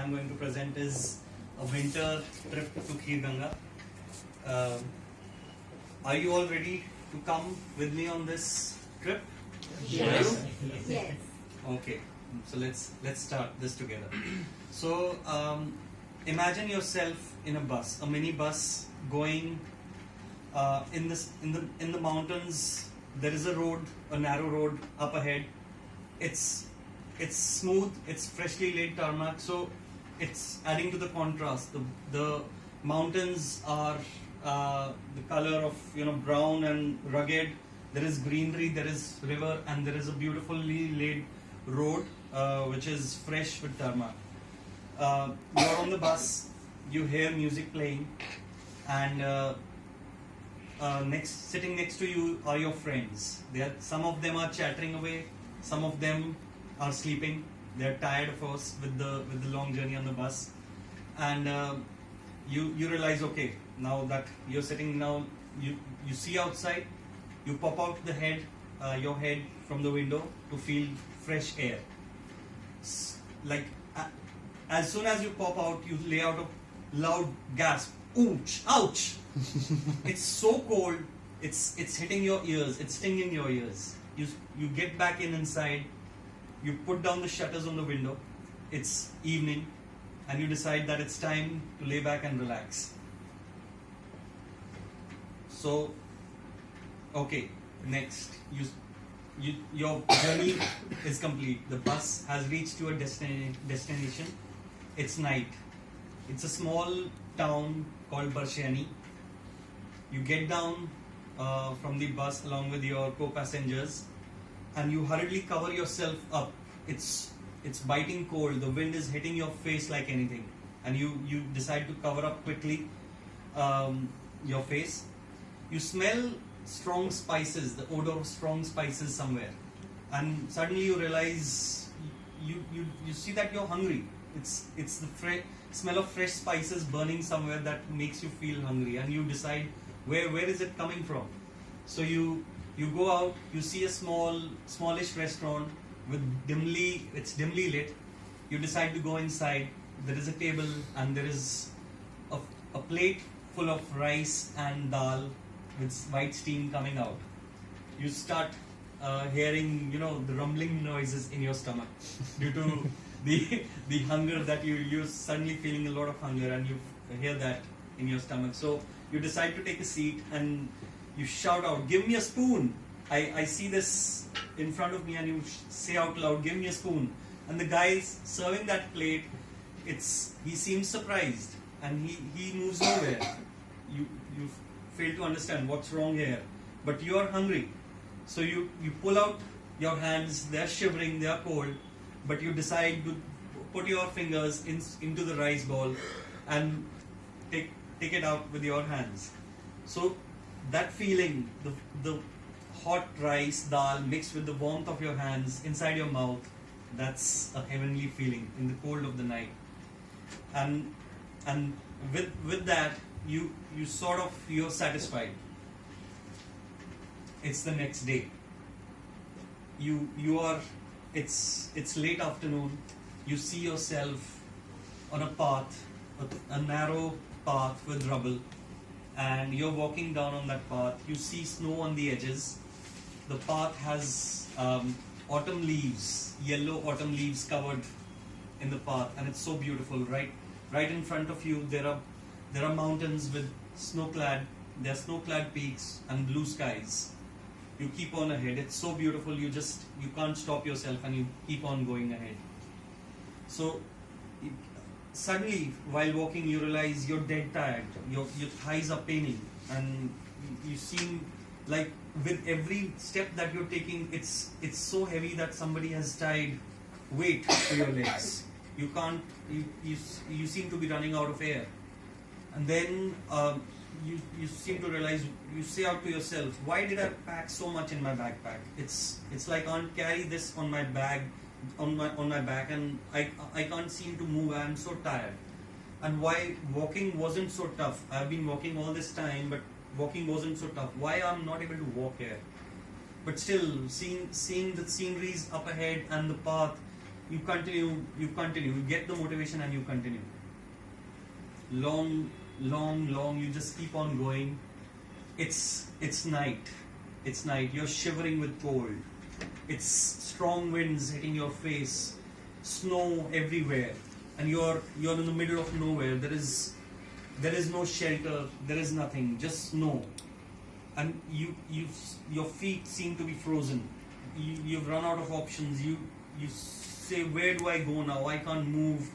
I'm going to present is a winter trip to Kheerganga. Uh, are you all ready to come with me on this trip? Yes. Yes. Okay, so let's start this together. So imagine yourself in a bus, a mini bus going in the mountains. There is a road, a narrow road up ahead. It's smooth, it's freshly laid tarmac, so it's adding to the contrast. The mountains are the color of brown and rugged. There is greenery, there is river, and there is a beautifully laid road which is fresh with tarmac. You're on the bus, you hear music playing, and sitting next to you are your friends. Some of them are chattering away, some of them are sleeping. They're tired, of course, with the long journey on the bus, and you realize, okay, now that you're sitting now, you see outside. You pop out your head from the window to feel fresh air. As soon as you pop out, you lay out a loud gasp. Ouch! Ouch! It's so cold. It's hitting your ears. It's stinging your ears. You get back inside. You put down the shutters on the window. It's evening, and you decide that it's time to lay back and relax. So, okay, next your journey is complete. The bus has reached your destination. It's night. It's a small town called Barshani. You get down from the bus along with your co-passengers, and you hurriedly cover yourself up. It's biting cold. The wind is hitting your face like anything, and you decide to cover up quickly your face. You smell strong spices, the odor of strong spices somewhere, and suddenly you realize you see that you're hungry. It's the smell of fresh spices burning somewhere that makes you feel hungry, and you decide where is it coming from. So you go out. You see a smallish restaurant with dimly lit. You decide to go inside. There is a table, and there is a plate full of rice and dal with white steam coming out. You start hearing the rumbling noises in your stomach due to the hunger that you're suddenly feeling a lot of hunger, and you hear that in your stomach. So you decide to take a seat, and you shout out, "Give me a spoon!" I see this in front of me, and you say out loud, "Give me a spoon!" And the guy serving that plate, he seems surprised, and he moves nowhere. You fail to understand what's wrong here, but you are hungry. So you pull out your hands. They're shivering, they're cold, but you decide to put your fingers into the rice ball and take it out with your hands. So that feeling, the hot rice dal mixed with the warmth of your hands inside your mouth, that's a heavenly feeling in the cold of the night. And with that, you're satisfied. It's the next day. It's late afternoon. You see yourself on a path, a narrow path with rubble, and you're walking down on that path. You see snow on the edges. The path has autumn leaves, yellow autumn leaves covered in the path, and it's so beautiful. Right in front of you, there are mountains with snow-clad peaks and blue skies. You keep on ahead. It's so beautiful. You can't stop yourself, and you keep on going ahead. So suddenly, while walking, you realize you're dead tired. Your thighs are paining, and you seem like with every step that you're taking, it's so heavy that somebody has tied weight to your legs. You can't. You seem to be running out of air, and then you seem to realize. You say out to yourself, "Why did I pack so much in my backpack? It's like I can't carry this on my bag, on my back, and I can't seem to move. I'm so tired. And why walking wasn't so tough? I've been walking all this time, but walking wasn't so tough. Why I'm not able to walk here?" But still, seeing the sceneries up ahead and the path, you continue, you get the motivation and you continue. Long, you just keep on going. It's night. It's night. You're shivering with cold. It's strong winds hitting your face, snow everywhere, and you're in the middle of nowhere. There is no shelter. There is nothing. Just snow, and your feet seem to be frozen. You've run out of options. You say, where do I go now? I can't move.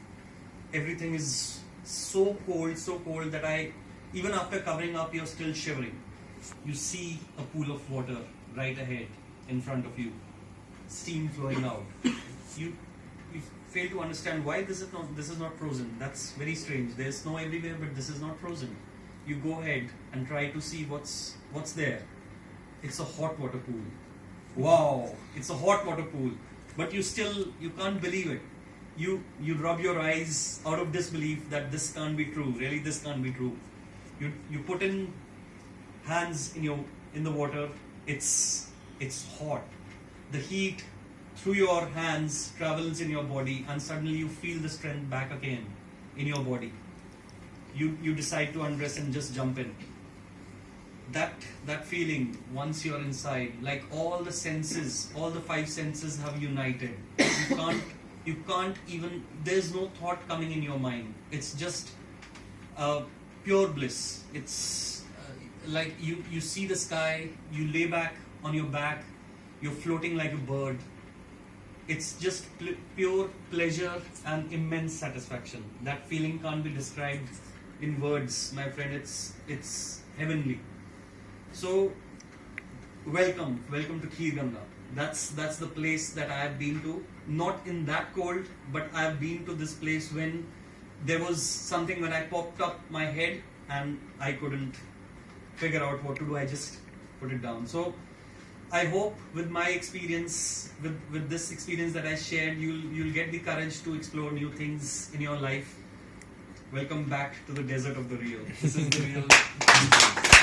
Everything is so cold that even after covering up, you're still shivering. You see a pool of water right ahead in front of you, steam flowing out. You fail to understand why this is not frozen. That's very strange. There's snow everywhere, but this is not frozen. You go ahead and try to see what's there. It's a hot water pool. Wow, it's a hot water pool. But you can't believe it. You rub your eyes out of disbelief that this can't be true. Really, this can't be true. You put in hands in the water. It's hot. The heat through your hands travels in your body, and suddenly you feel the strength back again in your body. You decide to undress and just jump in. That feeling, once you're inside, like all the senses, all the 5 senses have united. You can't even, there's no thought coming in your mind. It's just pure bliss. It's like you see the sky, you lay back on your back, you're floating like a bird. It's just pure pleasure and immense satisfaction. That feeling can't be described in words, my friend. It's heavenly. So, welcome to Kheerganga. That's the place that I have been to. Not in that cold, but I have been to this place when there was something, when I popped up my head and I couldn't figure out what to do. I just put it down. So, I hope with my experience, with this experience that I shared, you'll get the courage to explore new things in your life. Welcome back to the desert of the real. This is the real.